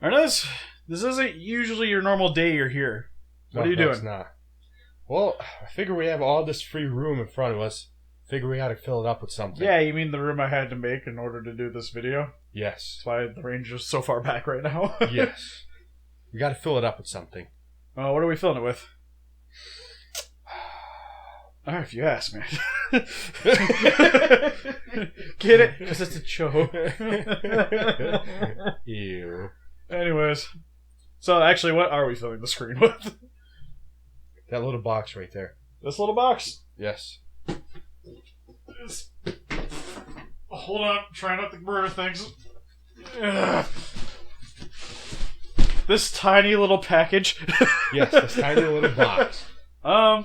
Arnes, this isn't usually your normal day you're here. What are you doing? It's not. Well, I figure we have all this free room in front of us. Figure we ought to fill it up with something. Yeah, you mean the room I had to make in order to do this video? Yes. That's why the range is so far back right now. Yes. We got to fill it up with something. What are we filling it with? Alright, if you ask, man. Get it? Because it's a joke. Ew. Anyways. So, actually, what are we filling the screen with? That little box right there. This little box? Yes. Hold on. Try not to murder things. Ugh. This tiny little package. Yes, this tiny little box. I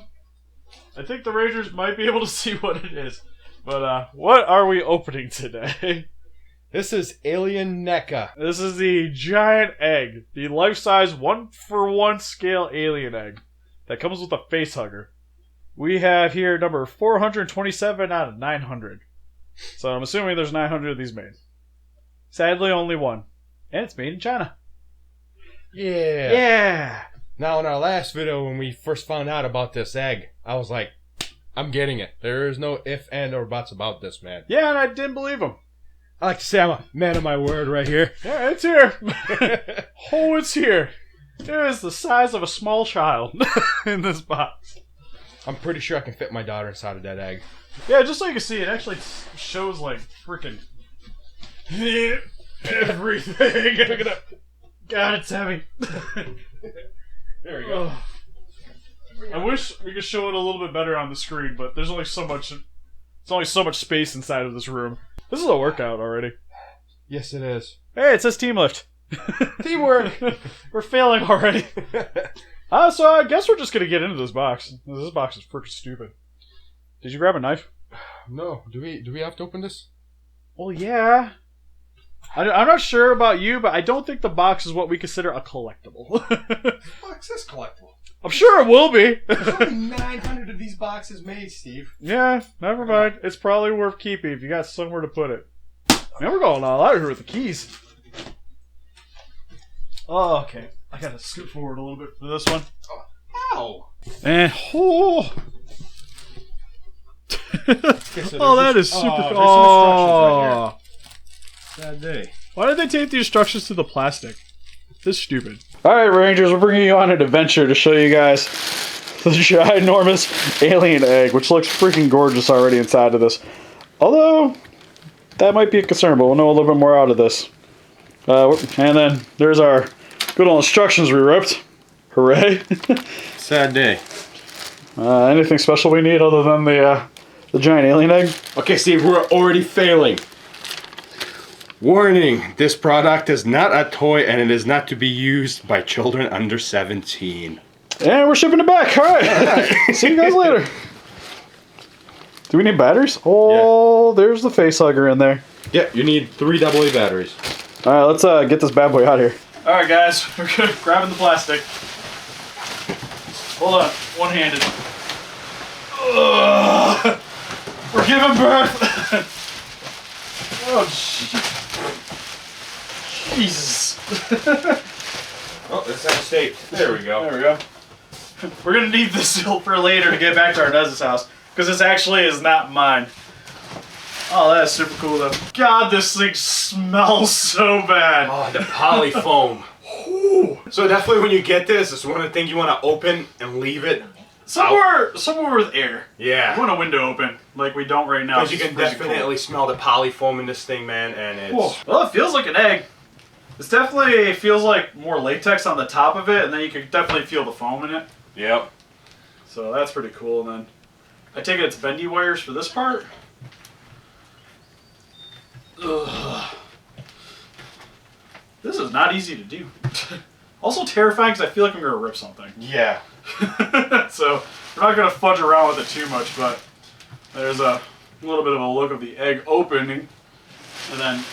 think the Rangers might be able to see what it is. But, what are we opening today? This is Alien Neca. This is the giant egg. The life-size 1-for-1 scale alien egg. That comes with a Facehugger. We have here number 427 out of 900. So I'm assuming there's 900 of these made. Sadly, only one. And it's made in China. Yeah. Yeah! Now, in our last video, when we first found out about this egg, I was like, I'm getting it. There is no if, and, or buts about this, man. Yeah, and I didn't believe him. I like to say I'm a man of my word right here. Yeah, it's here. Oh, it's here. It is the size of a small child in this box. I'm pretty sure I can fit my daughter inside of that egg. Yeah, just so you can see, it actually shows like freaking everything. Pick it up. God, it's heavy. There we go. I wish we could show it a little bit better on the screen, but there's only so much. It's only so much space inside of this room. This is a workout already. Yes, it is. Hey, it says team lift. Teamwork. We're failing already. So I guess we're just gonna get into this box. This box is freaking stupid. Did you grab a knife? No. Do we have to open this? Well, yeah. I'm not sure about you, but I don't think the box is what we consider a collectible. Box is collectible. I'm sure it will be. There's only 900 of these boxes made, Steve. Yeah, never mind. It's probably worth keeping if you got somewhere to put it. Man, we're going all out here with the keys. Oh, okay. I gotta scoot forward a little bit for this one. Ow! And oh, oh, that is super. Oh, sad day. Why did they tape the instructions to the plastic? This is stupid. Alright, Rangers, we're bringing you on an adventure to show you guys the ginormous alien egg, which looks freaking gorgeous already inside of this. Although, that might be a concern, but we'll know a little bit more out of this. And then, there's our good old instructions we ripped. Hooray. Sad day. Anything special we need other than the giant alien egg? Okay, Steve, we're already failing. Warning, this product is not a toy and it is not to be used by children under 17. And we're shipping it back. Alright. See you guys later. Do we need batteries? Oh, yeah. There's the Facehugger in there. Yeah, you need 3 AA batteries. Alright, let's get this bad boy out here. Alright guys, we're grabbing the plastic. Hold on, one-handed. We're giving birth. Oh, Jesus. Oh, this has taped. There we go. There we go. We're gonna need this for later to get back to Arnes' house, because this actually is not mine. Oh, that's super cool though. God, this thing smells so bad. Oh, the polyfoam. So definitely when you get this, it's one of the things you want to open and leave it somewhere with air. Yeah. You want a window open, like we don't right now. Because you can definitely smell the polyfoam in this thing, man, and it's... Whoa. Well, it feels like an egg. This definitely feels like more latex on the top of it, and then you can definitely feel the foam in it. Yep. So that's pretty cool. And then I take it it's bendy wires for this part. Ugh. This is not easy to do. Also terrifying because I feel like I'm going to rip something. Yeah. So we're not going to fudge around with it too much, but there's a little bit of a look of the egg opening. And then...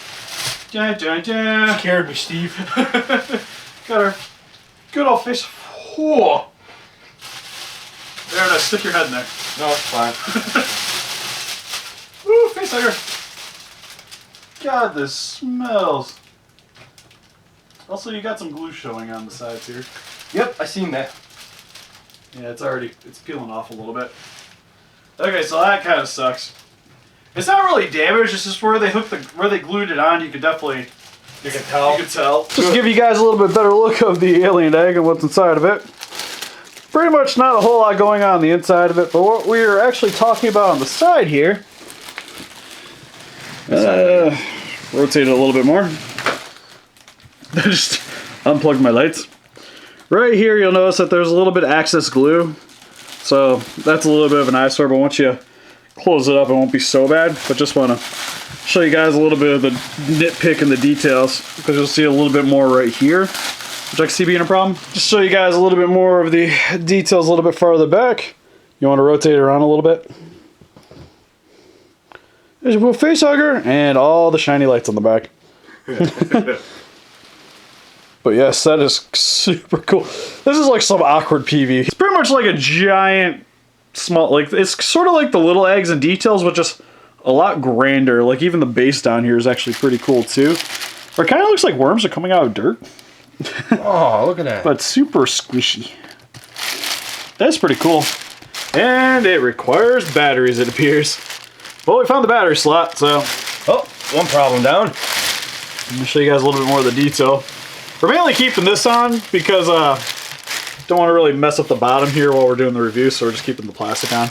Dun, dun, dun. Scared me, Steve. Got our good old fish. Whoa. There, now stick your head in there. No, it's fine. Ooh, Facehugger. God, this smells. Also, you got some glue showing on the sides here. Yep, I seen that. Yeah, it's peeling off a little bit. Okay, so that kind of sucks. It's not really damaged, it's just where they glued it on, you can definitely... You can tell. You can tell. Just to give you guys a little bit better look of the alien egg and what's inside of it. Pretty much not a whole lot going on the inside of it, but what we are actually talking about on the side here... rotate it a little bit more. Just unplugged my lights. Right here you'll notice that there's a little bit of excess glue. So that's a little bit of an eyesore, but once you close it up it won't be so bad. But just want to show you guys a little bit of the nitpick and the details, because you'll see a little bit more right here, which I can see being a problem. Just show you guys a little bit more of the details a little bit farther back. You want to rotate it around a little bit. There's your little Facehugger and all the shiny lights on the back. But yes, that is super cool. This is like some awkward PV. It's pretty much like a giant, small, like it's sort of like the little eggs and details, but just a lot grander. Like even the base down here is actually pretty cool too. Or it kind of looks like worms are coming out of dirt. Oh, look at that. But super squishy. That's pretty cool. And it requires batteries, it appears. Well, we found the battery slot, so... Oh, one problem down. Let me show you guys a little bit more of the detail. We're mainly keeping this on because don't want to really mess up the bottom here while we're doing the review, so we're just keeping the plastic on.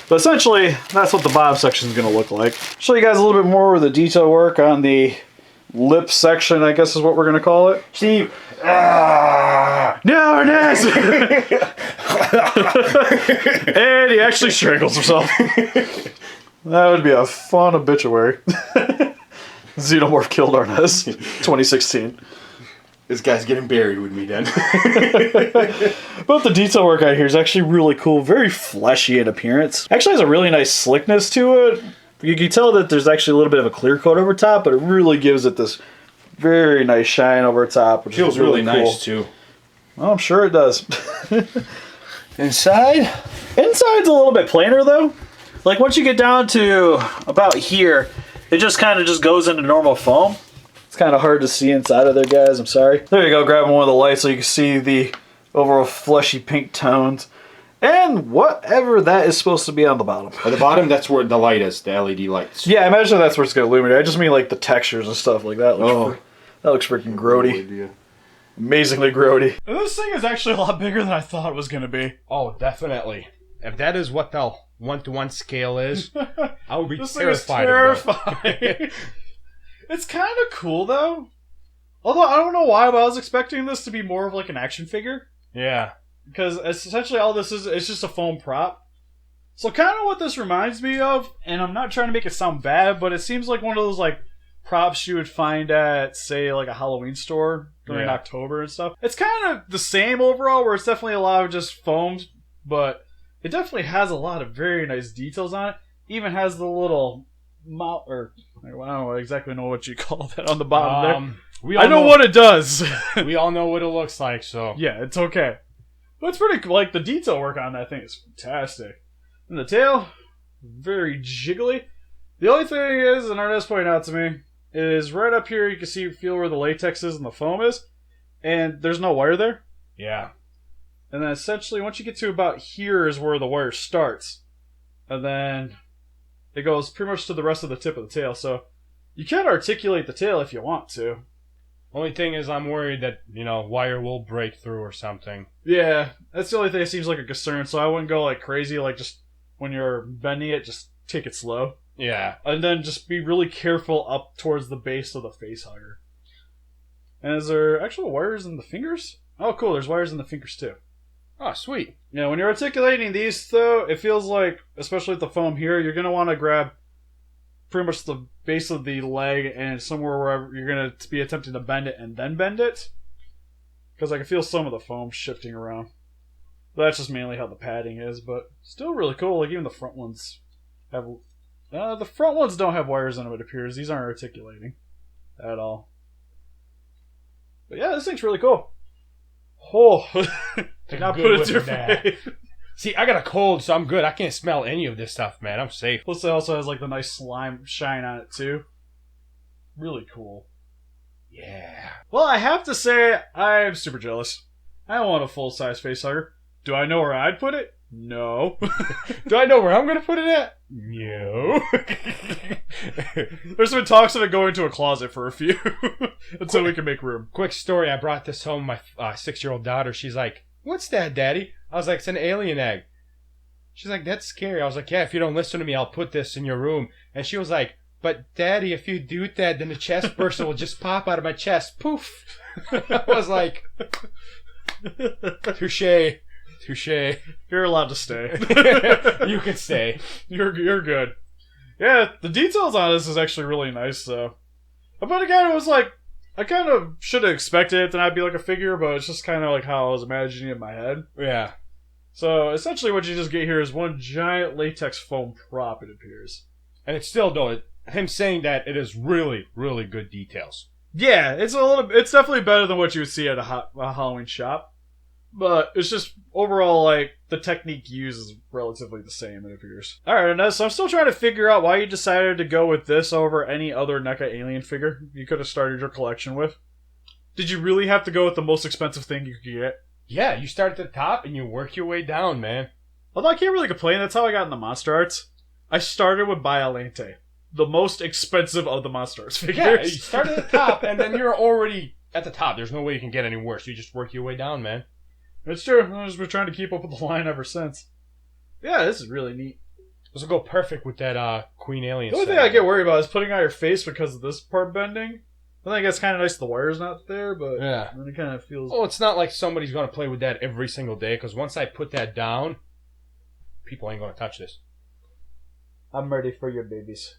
But essentially, that's what the bottom section is going to look like. Show you guys a little bit more of the detail work on the lip section, I guess is what we're going to call it. Steve. No, Arnes! And he actually strangles himself. That would be a fun obituary. Xenomorph killed Arnes, 2016. This guy's getting buried with me then. But the detail work out here is actually really cool. Very fleshy in appearance. Actually has a really nice slickness to it. You can tell that there's actually a little bit of a clear coat over top, but it really gives it this very nice shine over top. Which feels really cool. Nice too. Well, I'm sure it does. Inside? Inside's a little bit plainer though. Like once you get down to about here, it just kind of just goes into normal foam. It's kind of hard to see inside of there, guys. I'm sorry. There you go, grabbing one of the lights so you can see the overall fleshy pink tones. And whatever that is supposed to be on the bottom. At the bottom, that's where the light is, the LED lights. Yeah, I imagine that's where it's going to illuminate. I just mean like the textures and stuff like that. That looks freaking grody. No, amazingly grody. And this thing is actually a lot bigger than I thought it was going to be. Oh, definitely. If that is what the 1-to-1 scale is, I would be this terrified. This thing is terrifying. It's kind of cool though. Although I don't know why, but I was expecting this to be more of like an action figure. Yeah. Because essentially all this is, it's just a foam prop. So kind of what this reminds me of, and I'm not trying to make it sound bad, but it seems like one of those like props you would find at, say, like a Halloween store during October and stuff. It's kind of the same overall, where it's definitely a lot of just foams, but it definitely has a lot of very nice details on it. Even has the little mount, or I don't exactly know what you call that on the bottom there. I know what it does. We all know what it looks like, so yeah, it's okay. But it's pretty cool. Like the detail work on that thing is fantastic. And the tail, very jiggly. The only thing is, and Arnes pointed out to me, is right up here you can feel where the latex is and the foam is, and there's no wire there. Yeah. And then essentially once you get to about here is where the wire starts, and then it goes pretty much to the rest of the tip of the tail. So you can articulate the tail if you want to. Only thing is I'm worried that, wire will break through or something. Yeah, that's the only thing that seems like a concern, so I wouldn't go like crazy, like just when you're bending it, just take it slow. Yeah. And then just be really careful up towards the base of the Facehugger. And is there actual wires in the fingers? Oh, cool, there's wires in the fingers too. Oh, sweet. Yeah, when you're articulating these though, it feels like, especially with the foam here, you're going to want to grab pretty much the base of the leg and somewhere wherever you're going to be attempting to bend it and then bend it. Because I can feel some of the foam shifting around. But that's just mainly how the padding is, but still really cool. Like even the front ones have... the front ones don't have wires in them, it appears. These aren't articulating at all. But yeah, this thing's really cool. Oh, did not put it different. See, I got a cold, so I'm good. I can't smell any of this stuff, man. I'm safe. Plus, it also has like the nice slime shine on it too. Really cool. Yeah. Well, I have to say, I'm super jealous. I want a full-size facehugger. Do I know where I'd put it? No. Do I know where I'm going to put it at? No. There's been talks of it going to a closet for a few until we can make room. Quick story. I brought this home. My 6-year-old daughter, she's like, "What's that, Daddy?" I was like, "It's an alien egg." She's like, "That's scary." I was like, "Yeah, if you don't listen to me, I'll put this in your room." And she was like, "But Daddy, if you do that, then the chest burster will just pop out of my chest. Poof." I was like, touche. Touche. You're allowed to stay. You can stay. You're good. Yeah, the details on this is actually really nice, though. But again, it was like, I kind of should have expected it to not be like a figure, but it's just kind of like how I was imagining it in my head. Yeah. So, essentially what you just get here is one giant latex foam prop, it appears. And it's still, though, him saying that, it is really, really good details. Yeah, it's definitely better than what you would see at a Halloween shop. But it's just, overall, like, the technique used is relatively the same, it appears. Alright, so I'm still trying to figure out why you decided to go with this over any other NECA alien figure you could have started your collection with. Did you really have to go with the most expensive thing you could get? Yeah, you start at the top and you work your way down, man. Although I can't really complain, that's how I got into Monster Arts. I started with Biolante, the most expensive of the Monster Arts figures. Yeah, you start at the top and then you're already at the top. There's no way you can get any worse. You just work your way down, man. It's true. I've been trying to keep up with the line ever since. Yeah, this is really neat. This will go perfect with that Queen Alien. The only thing I get worried about is putting out your face because of this part bending. I think it's kind of nice the wire's not there, but yeah, then it kind of feels... Oh, it's not like somebody's going to play with that every single day, because once I put that down, people ain't going to touch this. I'm ready for your babies.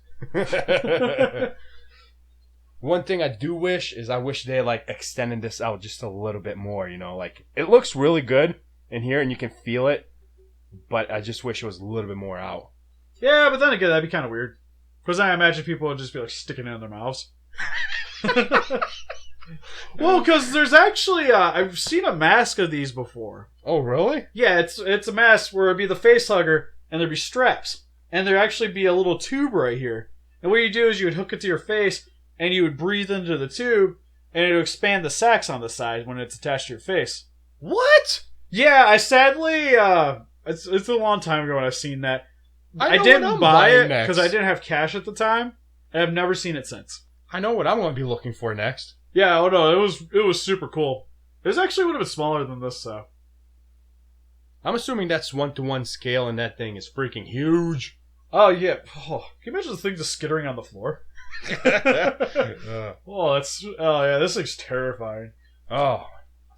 One thing I do wish is I wish they like extended this out just a little bit more, you know, like it looks really good in here and you can feel it, but I just wish it was a little bit more out. Yeah, but then again, that'd be kind of weird. Because I imagine people would just be like sticking it in their mouths. Well, because there's actually, I've seen a mask of these before. Oh, really? Yeah, it's a mask where it'd be the face hugger and there'd be straps. And there'd actually be a little tube right here. And what you do is you would hook it to your face and you would breathe into the tube, and it would expand the sacs on the side when it's attached to your face. What? Yeah, I sadly, it's a long time ago when I've seen that. I didn't buy it because I didn't have cash at the time, and I've never seen it since. I know what I'm going to be looking for next. Yeah, oh no, it was super cool. It actually would have been smaller than this, though. I'm assuming that's 1-to-1 scale, and that thing is freaking huge. Oh yeah, can you imagine this thing just skittering on the floor? Oh yeah, this thing's terrifying. Oh,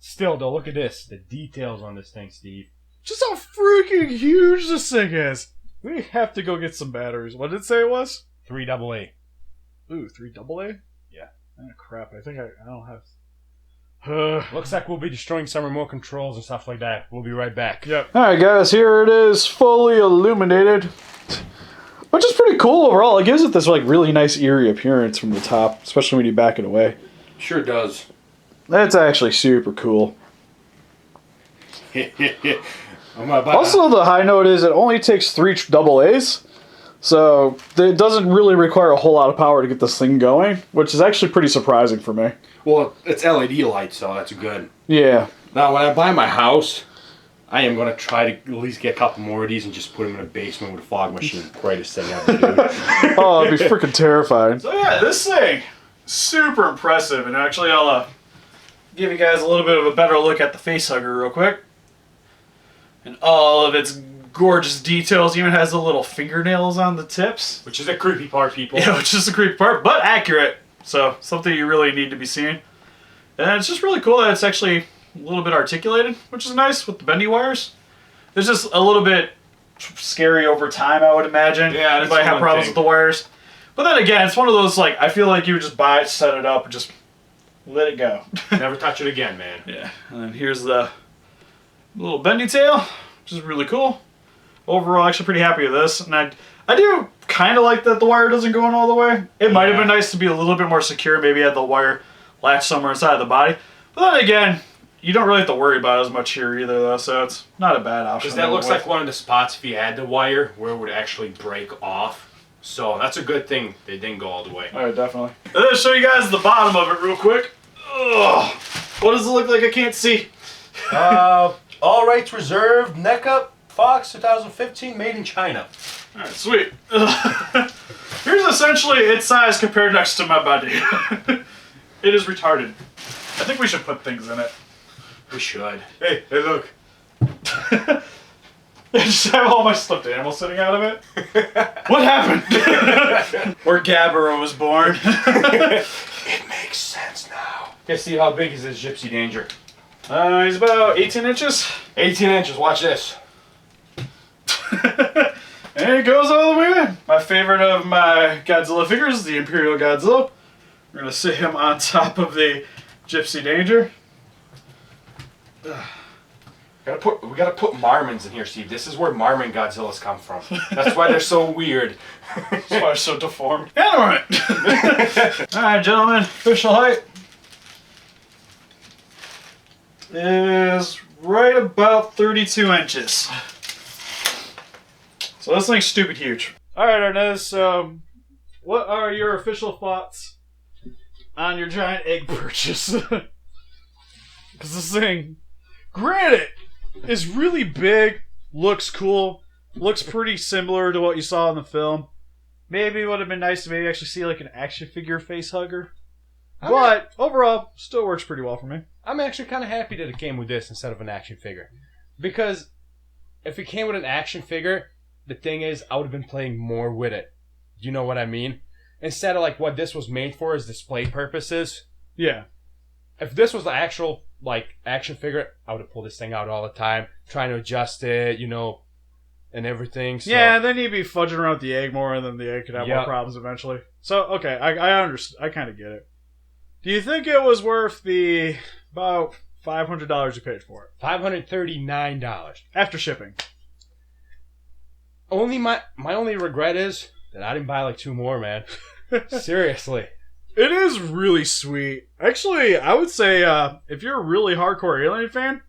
still though, look at this. The details on this thing, Steve. Just how freaking huge this thing is. We have to go get some batteries. What did it say it was? 3 AA. Ooh, 3 AA? Yeah. Oh, crap, I think I don't have... Looks like we'll be destroying some remote controls and stuff like that. We'll be right back. Yep. Alright guys, here it is, fully illuminated. Which is pretty cool overall. It gives it this like really nice eerie appearance from the top, especially when you back it away. Sure does. That's actually super cool. Also, the high note is it only takes 3 AA's, so it doesn't really require a whole lot of power to get this thing going, which is actually pretty surprising for me. Well, it's LED lights, so that's good. Yeah. Now, when I buy my house, I am going to try to at least get a couple more of these and just put them in a basement with a fog machine. Greatest thing ever, dude. Oh, it'd be freaking terrifying. So yeah, this thing, super impressive. And actually, I'll give you guys a little bit of a better look at the facehugger real quick. And all of its gorgeous details. Even has the little fingernails on the tips. Which is a creepy part, people. Yeah, which is the creepy part, but accurate. So, something you really need to be seeing. And it's just really cool that it's actually a little bit articulated, which is nice with the bendy wires. It's just a little bit scary over time, I would imagine. Yeah, you might have problems with the wires. But then again, it's one of those, like, I feel like you would just buy it, set it up, and just let it go. Never touch it again, man. Yeah, and then here's the little bendy tail, which is really cool. Overall, actually pretty happy with this. And I do kind of like that the wire doesn't go in all the way. It might have been nice to be a little bit more secure, maybe have the wire latch somewhere inside of the body. But then again, you don't really have to worry about it as much here either, though, so it's not a bad option. Because that looks like one of the spots, if you had the wire, where it would actually break off. So that's a good thing they didn't go all the way. Alright, definitely. Let's show you guys the bottom of it real quick. Ugh. What does it look like? I can't see. All rights reserved, Neca, Fox 2015, made in China. Alright, sweet. Here's essentially its size compared next to my body. It is retarded. I think we should put things in it. We should. Hey, look. I just have all my stuffed animals sitting out of it. What happened? Where Gabbro was born. It makes sense now. Okay, see how big is this Gypsy Danger? He's about 18 inches. 18 inches, watch this. And it goes all the way in. My favorite of my Godzilla figures is the Imperial Godzilla. We're going to sit him on top of the Gypsy Danger. We gotta put Marmons in here, Steve. This is where Marmon Godzillas come from. That's why they're so weird. That's why they're so deformed. Alright, gentlemen, official height is right about 32 inches. So this thing's stupid huge. Alright, Arnes, what are your official thoughts on your giant egg purchase? Because this thing, granted, is really big, looks cool, looks pretty similar to what you saw in the film. Maybe it would have been nice to maybe actually see like an action figure Facehugger. But overall, still works pretty well for me. I'm actually kind of happy that it came with this instead of an action figure. Because if it came with an action figure, the thing is, I would have been playing more with it. You know what I mean? Instead of like what this was made for is display purposes. Yeah. If this was the actual like action figure, I would have pulled this thing out all the time, trying to adjust it, you know, and everything. So. Yeah, and then you'd be fudging around with the egg more, and then the egg could have more problems eventually. So okay, I understand. I kind of get it. Do you think it was worth the about $500 you paid for it? $539 after shipping. Only my only regret is that I didn't buy like 2 more, man. Seriously. It is really sweet. Actually, I would say if you're a really hardcore Alien fan,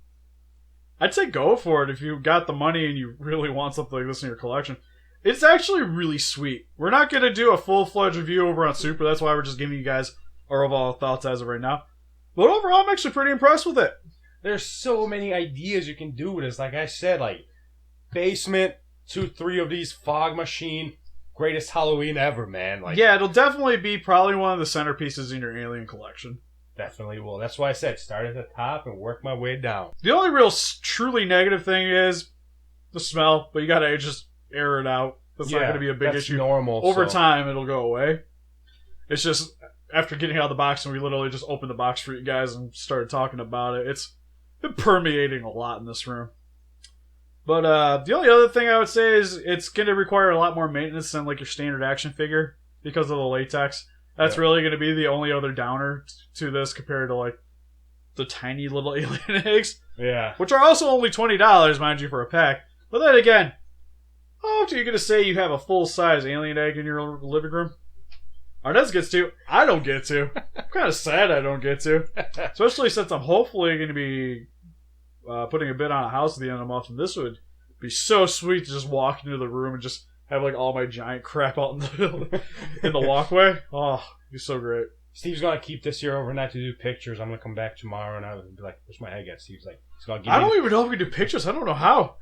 I'd say go for it if you got the money and you really want something like this in your collection. It's actually really sweet. We're not going to do a full-fledged review over on Super. That's why we're just giving you guys our overall thoughts as of right now. But overall, I'm actually pretty impressed with it. There's so many ideas you can do with this. Like I said, like basement, 2-3 of these, fog machine. Greatest Halloween ever, man. Like, yeah, it'll definitely be probably one of the centerpieces in your Alien collection. Definitely will. That's why I said start at the top and work my way down. The only real truly negative thing is the smell, but you gotta just air it out. That's not gonna be a big issue. Normal. Over time, it'll go away. It's just after getting out of the box, and we literally just opened the box for you guys and started talking about it. It's been permeating a lot in this room. But the only other thing I would say is it's going to require a lot more maintenance than like your standard action figure because of the latex. That's really going to be the only other downer to this compared to like the tiny little alien eggs. Yeah. Which are also only $20, mind you, for a pack. But then again, how often are you going to say you have a full-size alien egg in your living room? Arnes gets to. I don't get to. I'm kind of sad I don't get to. Especially since I'm hopefully going to be putting a bid on a house at the end of the month, and this would be so sweet to just walk into the room and just have like all my giant crap out in the walkway. Oh, it'd be so great. Steve's gonna keep this here overnight to do pictures. I'm gonna come back tomorrow and I'll be like, "Where's my egg at?" Steve's like, "He's gonna give I don't even know if we can do pictures. I don't know how."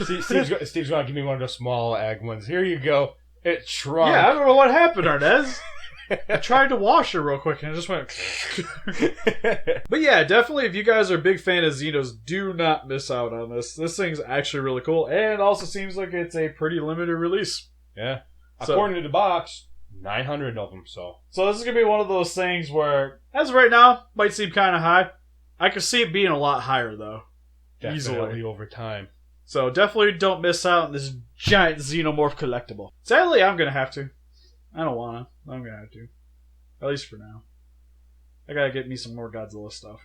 Steve's gonna give me one of those small egg ones. Here you go. It shrunk. Yeah, I don't know what happened, Arnes. I tried to wash it real quick and it just went. But yeah, definitely if you guys are a big fan of Xenos, do not miss out on this. This thing's actually really cool, and it also seems like it's a pretty limited release. Yeah. According to the box, 900 of them. So this is gonna be one of those things where, as of right now, might seem kind of high. I could see it being a lot higher though. Definitely easily over time. So definitely don't miss out on this giant Xenomorph collectible. Sadly, I'm gonna have to. I don't wanna. I'm gonna have to. At least for now. I gotta get me some more Godzilla stuff.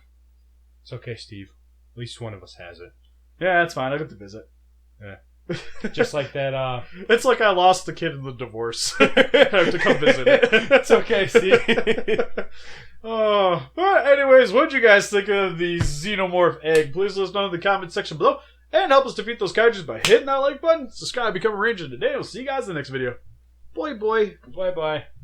It's okay, Steve. At least one of us has it. Yeah, that's fine. I get to visit. Yeah. Just like that, It's like I lost the kid in the divorce. I have to come visit it. It's okay, Steve. But anyways, what'd you guys think of the Xenomorph Egg? Please let us know in the comment section below. And help us defeat those kaijus by hitting that like button. Subscribe, become a ranger today. We'll see you guys in the next video. Boy, boy. Bye bye.